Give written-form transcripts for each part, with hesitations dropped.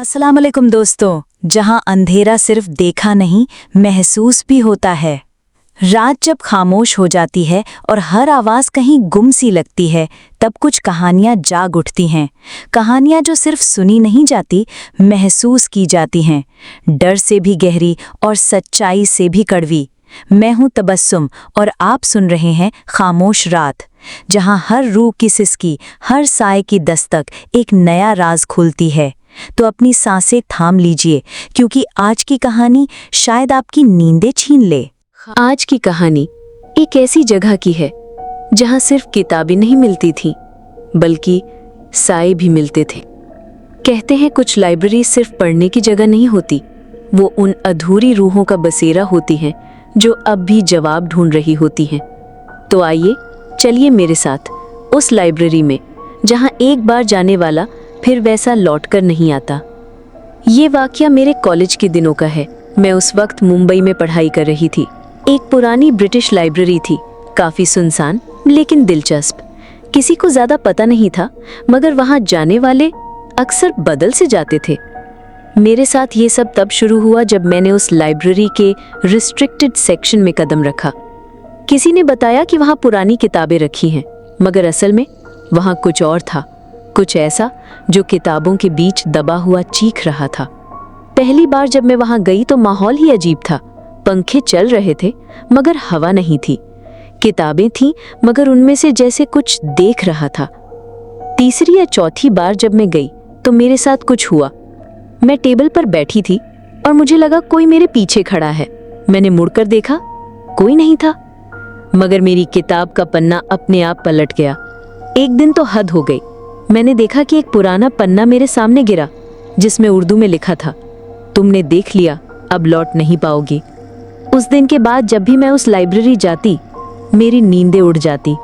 अस्सलाम वालेकुम दोस्तों। जहां अंधेरा सिर्फ देखा नहीं महसूस भी होता है। रात जब खामोश हो जाती है और हर आवाज़ कहीं गुम सी लगती है, तब कुछ कहानियां जाग उठती हैं। कहानियां जो सिर्फ सुनी नहीं जाती, महसूस की जाती हैं। डर से भी गहरी और सच्चाई से भी कड़वी। मैं हूं तबस्सुम और आप सुन रहे हैं खामोश रात, जहां हर रूह की सिसकी, हर साए की दस्तक एक नया राज खोलती है। तो अपनी सांसें थाम लीजिए, क्योंकि आज की कहानी शायद आपकी नींदें छीन ले। आज की कहानी एक ऐसी जगह की है जहां सिर्फ किताबें नहीं मिलती थीं, बल्कि साए भी मिलते थे। कहते हैं कुछ लाइब्रेरी सिर्फ पढ़ने की जगह नहीं होती, वो उन अधूरी रूहों का बसेरा होती हैं जो अब भी जवाब ढूंढ रही होती हैं। तो आइए, चलिए मेरे साथ उस लाइब्रेरी में जहां एक बार जाने वाला फिर वैसा लौटकर नहीं आता। ये वाकया मेरे कॉलेज के दिनों का है। मैं उस वक्त मुंबई में पढ़ाई कर रही थी। एक पुरानी ब्रिटिश लाइब्रेरी थी, काफ़ी सुनसान लेकिन दिलचस्प। किसी को ज़्यादा पता नहीं था, मगर वहाँ जाने वाले अक्सर बदल से जाते थे। मेरे साथ ये सब तब शुरू हुआ जब मैंने उस लाइब्रेरी के रिस्ट्रिक्टेड सेक्शन में कदम रखा। किसी ने बताया कि वहाँ पुरानी किताबें रखी हैं, मगर असल में वहाँ कुछ और था, कुछ ऐसा जो किताबों के बीच दबा हुआ चीख रहा था। पहली बार जब मैं वहाँ गई तो माहौल ही अजीब था। पंखे चल रहे थे मगर हवा नहीं थी। किताबें थीं मगर उनमें से जैसे कुछ देख रहा था। तीसरी या चौथी बार जब मैं गई तो मेरे साथ कुछ हुआ। मैं टेबल पर बैठी थी और मुझे लगा कोई मेरे पीछे खड़ा है। मैंने मुड़कर देखा, कोई नहीं था, मगर मेरी किताब का पन्ना अपने आप पलट गया। एक दिन तो हद हो गई। मैंने देखा कि एक पुराना पन्ना मेरे सामने गिरा, जिसमें उर्दू में लिखा था, तुमने देख लिया, अब लौट नहीं पाओगी। उस दिन के बाद जब भी मैं उस लाइब्रेरी जाती, मेरी नींदें उड़ जाती।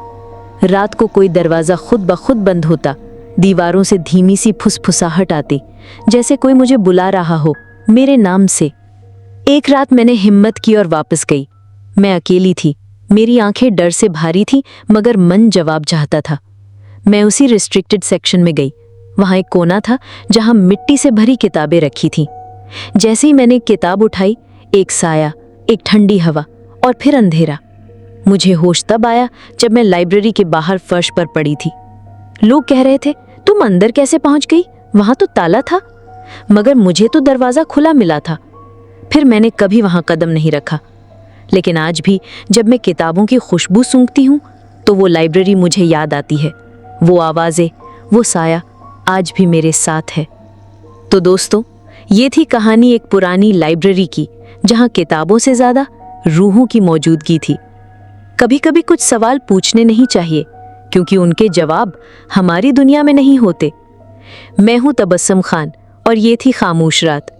रात को कोई दरवाज़ा खुद ब खुद बंद होता, दीवारों से धीमी सी फुसफुसाहट आती, जैसे कोई मुझे बुला रहा हो मेरे नाम से। एक रात मैंने हिम्मत की और वापस गई। मैं अकेली थी, मेरी आंखें डर से भारी थीं, मगर मन जवाब चाहता था। मैं उसी रिस्ट्रिक्टेड सेक्शन में गई। वहाँ एक कोना था जहाँ मिट्टी से भरी किताबें रखी थीं। जैसे ही मैंने किताब उठाई, एक साया, एक ठंडी हवा और फिर अंधेरा। मुझे होश तब आया जब मैं लाइब्रेरी के बाहर फर्श पर पड़ी थी। लोग कह रहे थे, तुम अंदर कैसे पहुंच गई? वहां तो ताला था। मगर मुझे तो दरवाजा खुला मिला था। फिर मैंने कभी वहां कदम नहीं रखा। लेकिन आज भी जब मैं किताबों की खुशबू सूंघती हूँ तो वो लाइब्रेरी मुझे याद आती है। वो आवाज़ें, वो साया आज भी मेरे साथ है। तो दोस्तों, ये थी कहानी एक पुरानी लाइब्रेरी की, जहाँ किताबों से ज़्यादा रूहों की मौजूदगी थी। कभी कभी कुछ सवाल पूछने नहीं चाहिए, क्योंकि उनके जवाब हमारी दुनिया में नहीं होते। मैं हूँ तबस्सुम खान और ये थी खामोश रात।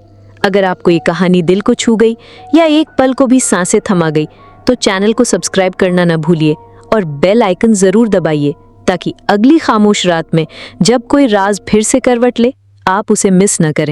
अगर आपको ये कहानी दिल को छू गई या एक पल को भी सांसें थमा गई, तो चैनल को सब्सक्राइब करना न भूलिए और बेल आइकन ज़रूर दबाइए, ताकि अगली खामोश रात में जब कोई राज फिर से करवट ले, आप उसे मिस न करें।